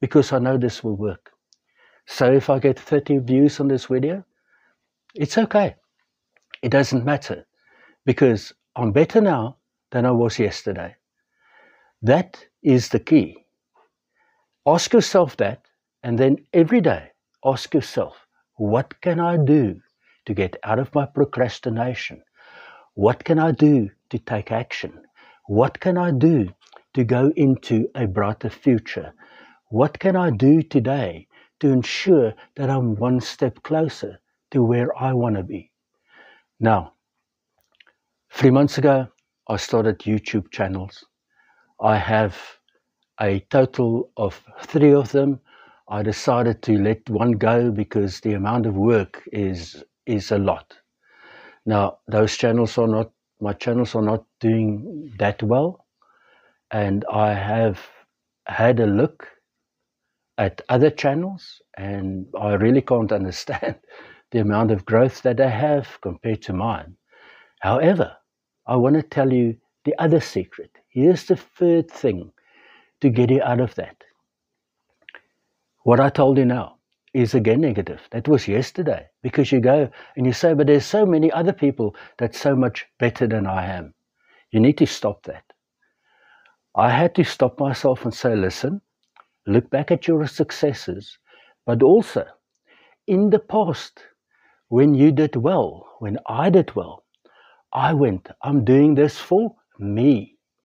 because I know this will work. So if I get 30 views on this video, it's okay. It doesn't matter because I'm better now than I was yesterday. That is the key. Ask yourself that, and then every day ask yourself, what can I do to get out of my procrastination? What can I do to take action? What can I do to go into a brighter future? What can I do today to ensure that I'm one step closer to where I want to be? Now, 3 months ago, I started YouTube channels. I have a total of 3 of them. I decided to let one go because the amount of work is a lot. Now, my channels are not doing that well, and I have had a look at other channels, and I really can't understand the amount of growth that they have compared to mine. However, I want to tell you the other secret. Here's the third thing to get you out of that. What I told you now is again negative. That was yesterday, because you go and you say, but there's so many other people that's so much better than I am. You need to stop that. I had to stop myself and say, listen, look back at your successes, but also in the past, when you did well, when I did well, I'm doing this for me.